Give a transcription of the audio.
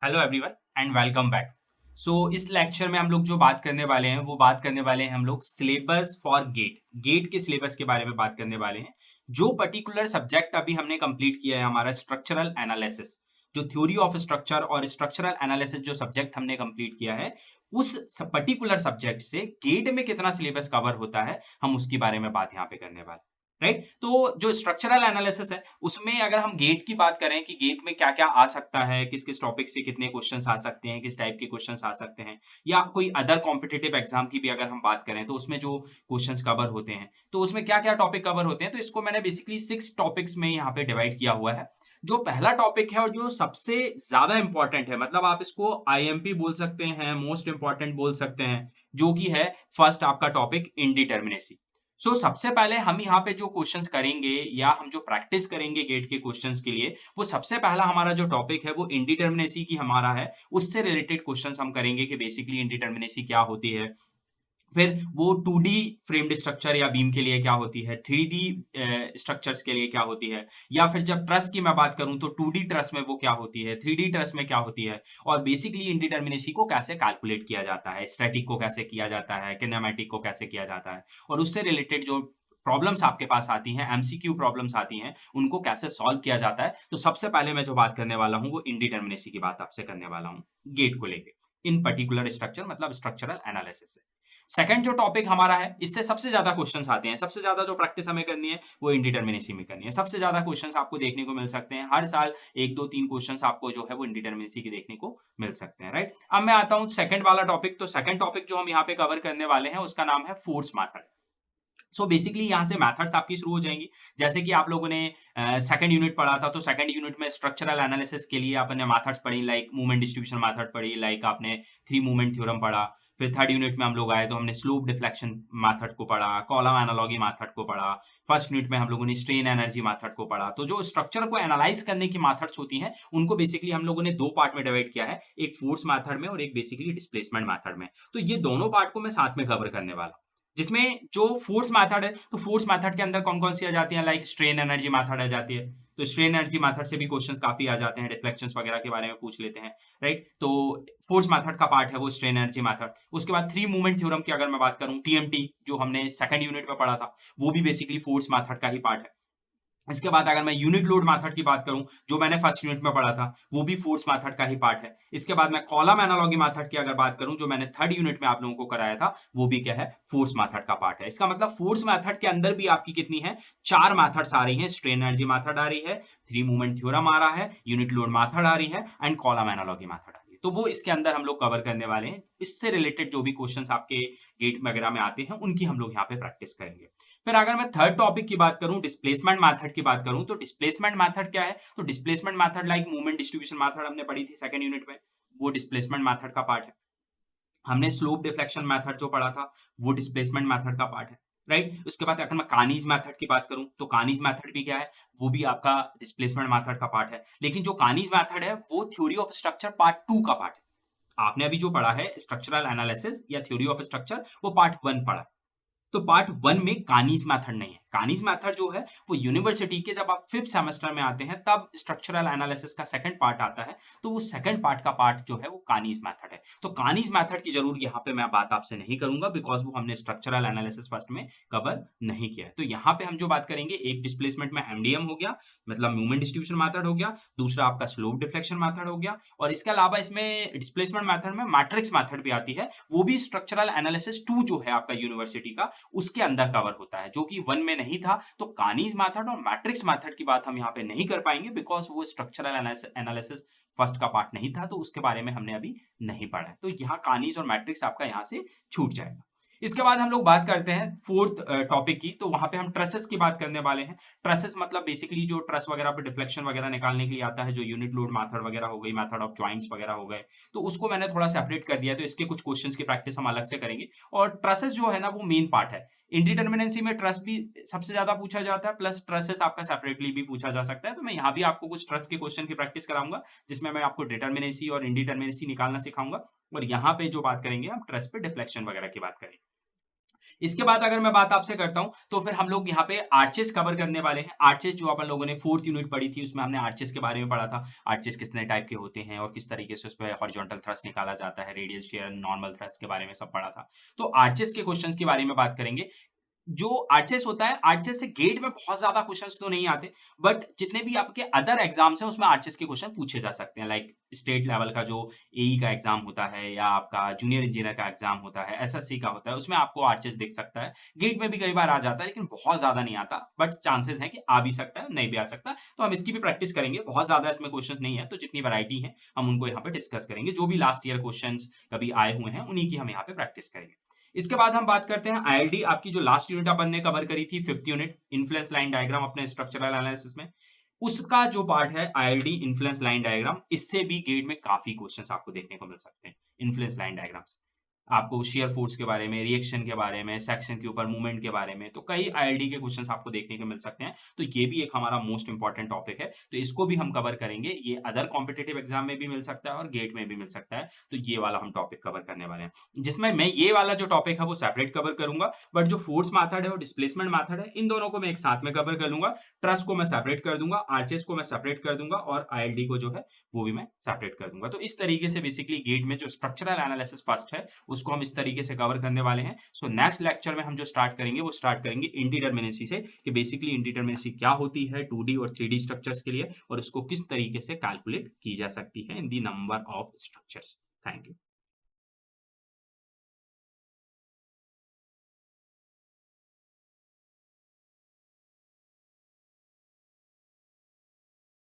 Hello everyone and welcome back. इस lecture में हम लोग जो बात करने वाले हैं वो बात करने वाले हैं हम लोग सिलेबस फॉर गेट के सिलेबस के बारे में बात करने वाले हैं। जो पर्टिकुलर सब्जेक्ट अभी हमने कंप्लीट किया है हमारा स्ट्रक्चरल एनालिसिस, जो थ्योरी ऑफ स्ट्रक्चर और स्ट्रक्चरल एनालिसिस जो सब्जेक्ट हमने कंप्लीट किया है, उस पर्टिकुलर सब्जेक्ट से गेट में कितना सिलेबस कवर होता है हम उसके बारे में बात यहाँ पे करने वाले हैं। राइट, तो जो स्ट्रक्चरल एनालिसिस है उसमें अगर हम गेट की बात करें कि गेट में क्या क्या आ सकता है, किस किस टॉपिक से कितने क्वेश्चंस आ सकते हैं, किस टाइप के क्वेश्चंस आ सकते हैं, या कोई अदर कॉम्पिटिटिव एग्जाम की भी अगर हम बात करें तो उसमें जो क्वेश्चंस कवर होते हैं तो उसमें क्या क्या टॉपिक कवर होते हैं, तो इसको मैंने बेसिकली 6 टॉपिक्स में यहाँ पे डिवाइड किया हुआ है। जो पहला टॉपिक है और जो सबसे ज्यादा इंपॉर्टेंट है, मतलब आप इसको आईएमपी बोल सकते हैं, मोस्ट इंपॉर्टेंट बोल सकते हैं, जो कि है फर्स्ट आपका टॉपिक इनडिटर्मिनेसी। सबसे पहले हम यहाँ पे जो क्वेश्चंस करेंगे या हम जो प्रैक्टिस करेंगे गेट के क्वेश्चंस के लिए, वो सबसे पहला हमारा जो टॉपिक है वो इनडिटर्मिनेसी की हमारा है। उससे रिलेटेड क्वेश्चंस हम करेंगे कि बेसिकली इनडिटर्मिनेसी क्या होती है, फिर वो 2D फ्रेम्ड स्ट्रक्चर या बीम के लिए क्या होती है, 3D स्ट्रक्चर्स के लिए क्या होती है, या फिर जब ट्रस की मैं बात करूं तो 2D ट्रस में वो क्या होती है, 3D ट्रस में क्या होती है, और बेसिकली इंडिटर्मिनेसी को कैसे कैलकुलेट किया जाता है, स्टैटिक को कैसे किया जाता है, किनेमैटिक को कैसे किया जाता है, और उससे रिलेटेड जो प्रॉब्लम्स आपके पास आती हैं, एमसीक्यू प्रॉब्लम्स आती हैं, उनको कैसे सॉल्व किया जाता है। तो सबसे पहले मैं जो बात करने वाला हूं वो इंडिटर्मिनेसी की बात आपसे करने वाला हूं, गेट को लेके इन पर्टिकुलर स्ट्रक्चर मतलब स्ट्रक्चरल एनालिसिस से। सेकंड जो टॉपिक हमारा है, इससे सबसे ज्यादा क्वेश्चंस आते हैं, सबसे ज्यादा जो प्रैक्टिस हमें करनी है वो इंडिटर्मिनेसी में करनी है। सबसे ज्यादा क्वेश्चंस आपको देखने को मिल सकते हैं हर साल, एक दो तीन क्वेश्चंस आपको जो है वो इंडिटर्मिनेसी के देखने को मिल सकते हैं। राइट, अब मैं आता हूं सेकंड वाला टॉपिक। तो सेकंड टॉपिक जो हम यहाँ पे कवर करने वाले हैं उसका नाम है फोर्स मेथड। बेसिकली यहाँ से मेथड्स आपकी शुरू हो जाएंगी। जैसे कि आप लोगों ने सेकंड यूनिट पढ़ा था, तो सेकंड यूनिट में स्ट्रक्चरल एनालिसिस के लिए आपने मेथड्स पढ़ी, लाइक मूवमेंट डिस्ट्रीब्यूशन मेथड पढ़ी, लाइक आपने थ्री मूवमेंट थ्योरम पढ़ा। फिर थर्ड यूनिट में हम लोग आए तो हमने स्लोप डिफ्लेक्शन मेथड को पढ़ा, कॉलम एनालॉगी मेथड को पढ़ा। फर्स्ट यूनिट में हम लोगों ने स्ट्रेन एनर्जी मेथड को पढ़ा। तो जो स्ट्रक्चर को एनालाइज करने की मेथड्स होती हैं उनको बेसिकली हम लोगों ने दो पार्ट में डिवाइड किया है, एक फोर्स मेथड में और एक बेसिकली डिस्प्लेसमेंट मेथड में। तो ये दोनों पार्ट को मैं साथ में कवर करने वाला हूं। जिसमें जो फोर्स मेथड है, तो फोर्स मेथड के अंदर कौन कौन सी आ जाती है, लाइक स्ट्रेन एनर्जी मेथड आ जाती है। तो स्ट्रेन एनर्जी मेथड से भी क्वेश्चंस काफी आ जाते हैं, डिफ्लेक्शंस वगैरह के बारे में पूछ लेते हैं। राइट, तो फोर्स मेथड का पार्ट है वो स्ट्रेन एनर्जी मेथड। उसके बाद थ्री मूवमेंट थ्योरम की अगर मैं बात करूं, टीएमटी जो हमने सेकंड यूनिट में पढ़ा था, वो भी बेसिकली फोर्स मेथड का ही पार्ट है। इसके बाद अगर मैं यूनिट लोड मेथड की बात करूं, जो मैंने फर्स्ट यूनिट में पढ़ा था, वो भी फोर्स मेथड का ही पार्ट है। इसके बाद मैं कॉलम एनालॉगी मेथड की अगर बात करूं, जो मैंने थर्ड यूनिट में आप लोगों को कराया था, वो भी क्या है, फोर्स मेथड का पार्ट है। इसका मतलब फोर्स मेथड के अंदर भी आपकी कितनी है, चार मेथड्स आ रही हैं। स्ट्रेन एनर्जी मेथड आ रही है, थ्री मूवमेंट थ्योरम आ रहा है, यूनिट लोड मेथड आ रही है, एंड कॉलम एनालॉगी मेथड आ रही है। तो वो इसके अंदर हम लोग कवर करने वाले हैं। इससे रिलेटेड जो भी क्वेश्चंस आपके गेट वगैरह में आते हैं उनकी हम लोग यहाँ पे प्रैक्टिस करेंगे। फिर अगर मैं थर्ड टॉपिक की बात करूं, डिस्प्लेसमेंट मेथड की बात करूं, तो डिस्प्लेसमेंट मेथड क्या है, तो displacement method like movement distribution method हमने पढ़ी थी सेकंड यूनिट में, वो डिस्प्लेसमेंट मेथड का पार्ट है। हमने स्लोप डिफ्लेक्शन मेथड जो पढ़ा था, वो डिस्प्लेसमेंट मेथड का पार्ट है। राइट, उसके बाद अगर मैं कानीज मेथड की बात करूं, तो कानीज मेथड भी क्या है, वो भी आपका डिस्प्लेसमेंट मेथड का पार्ट है। लेकिन जो कानीज मेथड है वो थ्योरी ऑफ स्ट्रक्चर पार्ट 2 का पार्ट है। आपने अभी जो पढ़ा है स्ट्रक्चरल एनालिसिस या थ्योरी ऑफ स्ट्रक्चर, वो पार्ट 1 पढ़ा है। तो पार्ट 1 में कानीज मेथड नहीं है। कानीज मेथड जो है वो यूनिवर्सिटी के जब आप 5th सेमेस्टर में आते हैं तब स्ट्रक्चरल एनालिसिस का सेकंड पार्ट आता है। तो वो सेकंड पार्ट का पार्ट जो है वो कानीज मेथड है। तो कानीज मेथड की जरूर यहाँ पे मैं बात आपसे नहीं करूंगा, बिकॉज वो हमने स्ट्रक्चरल एनालिसिस फर्स्ट में कवर नहीं किया है। तो यहाँ पे हम जो बात करेंगे, एक डिस्प्लेसमेंट में एमडीएम हो गया, मतलब मूवमेंट डिस्ट्रीब्यूशन मेथड हो गया, दूसरा आपका स्लोप डिफ्लेक्शन मेथड हो गया, और इसके अलावा इसमें डिस्प्लेसमेंट मेथड में मैट्रिक्स मेथड भी आती है। वो भी स्ट्रक्चरल एनालिसिस 2 जो है आपका यूनिवर्सिटी का, उसके अंदर कवर होता है, जो कि 1 में नहीं था। तो कानीज मेथड और मैट्रिक्स मेथड की बात हम यहाँ पे नहीं कर पाएंगे, बिकॉज वो स्ट्रक्चरल एनालिसिस फर्स्ट का पार्ट नहीं था, तो उसके बारे में हमने अभी नहीं पढ़ा है। तो यहाँ कानीज और मैट्रिक्स आपका यहाँ से छूट जाएगा। इसके बाद हम लोग बात करते हैं फोर्थ टॉपिक की। तो वहां पे हम ट्रसेस की बात करने वाले हैं। ट्रसेस मतलब बेसिकली जो ट्रस वगैरह पे डिफ्लेक्शन वगैरह निकालने के लिए आता है, जो यूनिट लोड मेथड वगैरह हो गई, मेथड ऑफ जॉइंट्स वगैरह हो गए, तो उसको मैंने थोड़ा सेपरेट कर दिया। तो इसके कुछ क्वेश्चंस की प्रैक्टिस हम अलग से करेंगे। और ट्रसेस जो है ना वो मेन पार्ट है। इंडिटर्मिनेंसी में ट्रस भी सबसे ज्यादा पूछा जाता है, प्लस ट्रसेस आपका सेपरेटली भी पूछा जा सकता है। तो मैं यहाँ भी आपको कुछ ट्रस के क्वेश्चन की प्रैक्टिस कराऊंगा, जिसमें मैं आपको डिटर्मिनेंसी और इंडिटर्मिनेंसी निकालना सिखाऊंगा। और यहाँ पे जो बात करेंगे हम ट्रस पे डिफ्लेक्शन वगैरह की बात करेंगे। इसके बाद अगर मैं बात आपसे करता हूँ, तो फिर हम लोग यहाँ पे आर्चेस कवर करने वाले हैं। आर्चेस जो अपन लोगों ने 4th यूनिट पढ़ी थी, उसमें हमने आर्चेस के बारे में पढ़ा था। आर्चेस कितने टाइप के होते हैं और किस तरीके से उसपे हॉरिजॉन्टल थ्रस्ट निकाला जाता है, रेडियल शियर, नॉर्मल थ्रस्ट के बारे में सब पढ़ा था। तो आर्चेस के क्वेश्चंस के बारे में बात करेंगे। जो आर्चेस होता है, आर्चेस से गेट में बहुत ज़्यादा क्वेश्चंस तो नहीं आते, बट जितने भी आपके अदर एग्ज़ाम्स हैं, उसमें आर्चेस के क्वेश्चन पूछे जा सकते हैं। लाइक स्टेट लेवल का जो एई का एग्ज़ाम होता है या आपका जूनियर इंजीनियर का एग्ज़ाम होता है, एसएससी का होता है, उसमें आपको आर्चेस दिख सकता है। गेट में भी कई बार आ जाता है, लेकिन बहुत ज़्यादा नहीं आता, बट चांसेस हैं कि आ भी सकता है, नहीं भी आ सकता। तो हम इसकी भी प्रैक्टिस करेंगे। बहुत ज़्यादा इसमें क्वेश्चंस नहीं है, तो जितनी वैरायटी है, हम उनको यहाँ पे डिस्कस करेंगे। जो भी लास्ट ईयर क्वेश्चंस कभी आए हुए हैं, उन्हीं की हम यहाँ पे प्रैक्टिस करेंगे। इसके बाद हम बात करते हैं आईएलडी, आपकी जो लास्ट यूनिट अपन ने कवर करी थी, 5th unit influence line diagram अपने स्ट्रक्चरल एनालिसिस में। उसका जो पार्ट है आईएलडी इन्फ्लुएंस लाइन डायग्राम, इससे भी गेट में काफी क्वेश्चंस आपको देखने को मिल सकते हैं। इन्फ्लुएंस लाइन डायग्राम से आपको शेयर फोर्स के बारे में, रिएक्शन के बारे में, सेक्शन के ऊपर मूवमेंट के बारे में, तो कई आईएलडी के क्वेश्चंस आपको देखने को मिल सकते हैं। तो ये भी एक हमारा मोस्ट इंपॉर्टेंट टॉपिक है, तो इसको भी हम कवर करेंगे। ये अदर कॉम्पिटिटिव एग्जाम में भी मिल सकता है और गेट में भी मिल सकता है, तो ये वाला हम टॉपिक कवर करने वाले हैं। जिसमें मैं ये वाला जो टॉपिक है वो सेपरेट कवर करूंगा, बट जो फोर्स मेथड है और डिस्प्लेसमेंट मेथड है, इन दोनों को मैं एक साथ में कवर कर लूंगा। ट्रस्ट को मैं सेपरेट कर दूंगा, आर्चेस को मैं सेपरेट कर दूंगा और आईएलडी को जो है वो भी मैं सेपरेट कर दूंगा। तो इस तरीके से बेसिकली गेट में जो स्ट्रक्चरल एनालिसिस फर्स्ट है, उसको हम इस तरीके से कवर करने वाले हैं। सो नेक्स्ट लेक्चर में हम जो स्टार्ट करेंगे, वो स्टार्ट करेंगे इंडिटरमिनेसी से, कि बेसिकली इंडिटरमिनेसी क्या होती है 2D और 3D स्ट्रक्चर्स के लिए, और उसको किस तरीके से कैलकुलेट की जा सकती है in the number of structures. Thank you.